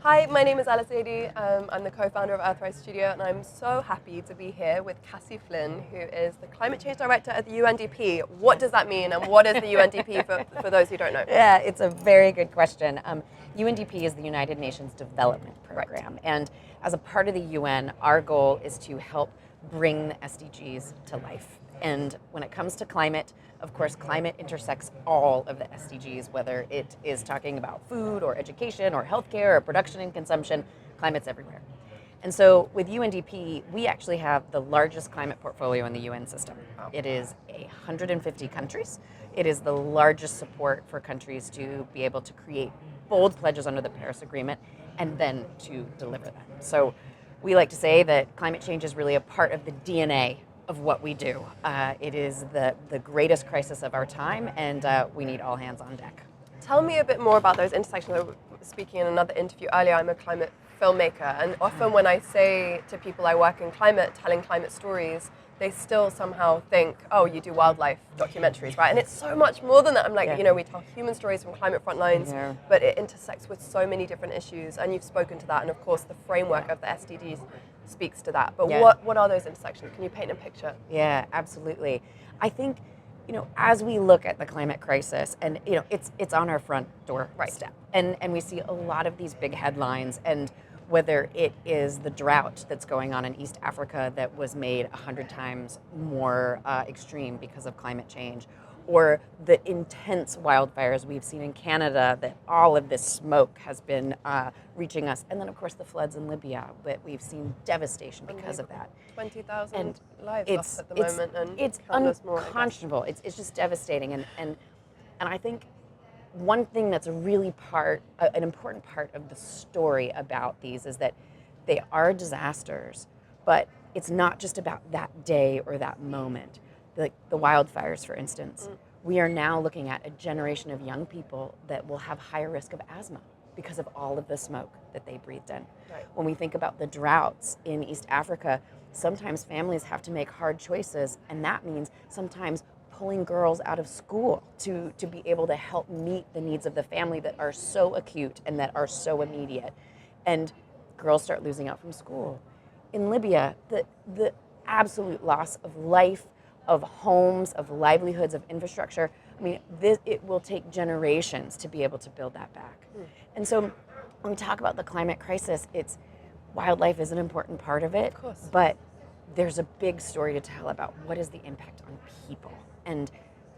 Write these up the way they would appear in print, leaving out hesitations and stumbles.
Hi, my name is Alice Aedy. I'm the co-founder of Earthrise Studio, and I'm so happy to be here with Cassie Flynn, who is the Climate Change Director at the UNDP. What does that mean, and what is the UNDP for those who don't know? Yeah, it's a very good question. UNDP is the United Nations Development Program, Right. and as a part of the UN, our goal is to help bring the SDGs to life. And when it comes to climate, of course, climate intersects all of the SDGs, whether it is talking about food or education or healthcare or production and consumption, climate's everywhere. And so with UNDP, we actually have the largest climate portfolio in the UN system. Wow. It is 150 countries. It is the largest support for countries to be able to create bold pledges under the Paris Agreement and then to deliver them. So we like to say that climate change is really a part of the DNA of what we do. It is the greatest crisis of our time, and we need all hands on deck. Tell me a bit more about those intersections. I was speaking in another interview earlier, I'm a climate filmmaker, and often when I say to people I work in climate, telling climate stories, they still somehow think, oh, you do wildlife documentaries, right? And it's so much more than that. I'm like, we tell human stories from climate front lines, but it intersects with so many different issues, and you've spoken to that, and of course the framework of the SDGs speaks to that. But what are those intersections? Can you paint a picture? Yeah, absolutely. I think, as we look at the climate crisis, and it's on our front doorstep, and we see a lot of these big headlines, and whether it is the drought that's going on in East Africa that was made 100 times more extreme because of climate change, or the intense wildfires we've seen in Canada, that all of this smoke has been reaching us. And then, of course, the floods in Libya, that we've seen devastation because of that. 20,000 lives lost at the moment, and it's unconscionable. It's just devastating. And I think one thing that's an important part of the story about these is that they are disasters, but it's not just about that day or that moment. Like the wildfires, for instance, we are now looking at a generation of young people that will have higher risk of asthma because of all of the smoke that they breathed in. Right. When we think about the droughts in East Africa, sometimes families have to make hard choices, and that means sometimes pulling girls out of school to be able to help meet the needs of the family that are so acute and that are so immediate. And girls start losing out from school. In Libya, the absolute loss of life, of homes, of livelihoods, of infrastructure. I mean, it will take generations to be able to build that back. And so when we talk about the climate crisis, wildlife is an important part of it, of course, but there's a big story to tell about what is the impact on people. And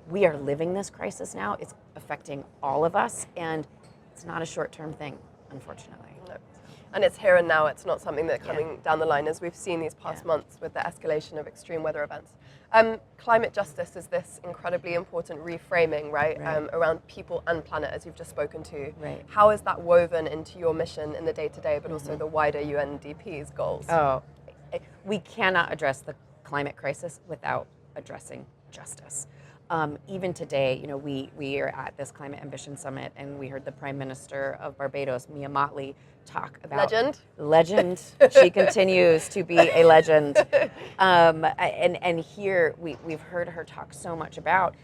we are living this crisis now. It's affecting all of us, and it's not a short-term thing, unfortunately. No. And it's here and now. It's not something that's coming down the line, as we've seen these past months with the escalation of extreme weather events. Climate justice is this incredibly important reframing, right? Around people and planet, as you've just spoken to. Right. How is that woven into your mission in the day-to-day, but also the wider UNDP's goals? Oh, we cannot address the climate crisis without addressing justice. Even today, we are at this Climate Ambition Summit, and we heard the Prime Minister of Barbados, Mia Mottley, talk about legend. She continues to be a legend. And here we've heard her talk so much about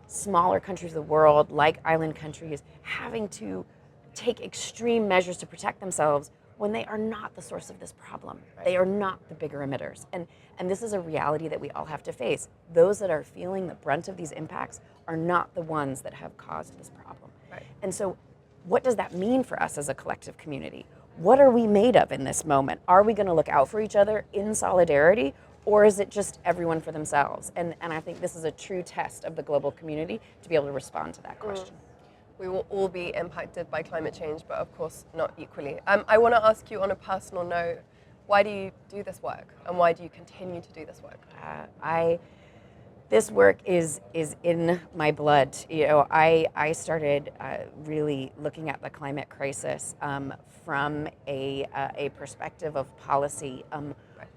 smaller countries of the world, like island countries, having to take extreme measures to protect themselves when they are not the source of this problem. Right. They are not the bigger emitters. And this is a reality that we all have to face. Those that are feeling the brunt of these impacts are not the ones that have caused this problem. Right. And so what does that mean for us as a collective community? What are we made of in this moment? Are we gonna look out for each other in solidarity, or is it just everyone for themselves? And I think this is a true test of the global community to be able to respond to that question. We will all be impacted by climate change, but of course not equally. I want to ask you on a personal note, why do you do this work, and why do you continue to do this work? This work is in my blood. I started really looking at the climate crisis from a perspective of policy.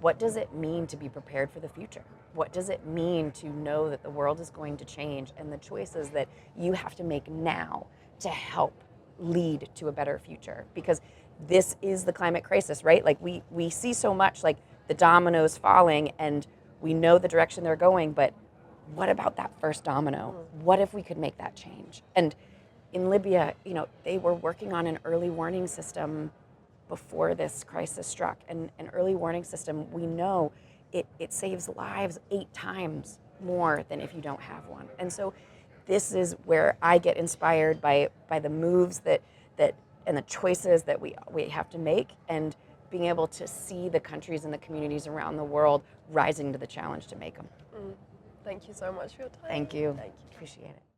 What does it mean to be prepared for the future? What does it mean to know that the world is going to change, and the choices that you have to make now to help lead to a better future? Because this is the climate crisis, right? Like we see so much like the dominoes falling, and we know the direction they're going, but what about that first domino? What if we could make that change? And in Libya, they were working on an early warning system before this crisis struck. And an early warning system, we know it saves lives 8 times more than if you don't have one. And so this is where I get inspired by the moves that and the choices that we have to make, and being able to see the countries and the communities around the world rising to the challenge to make them. Thank you so much for your time. Thank you. Thank you. Appreciate it.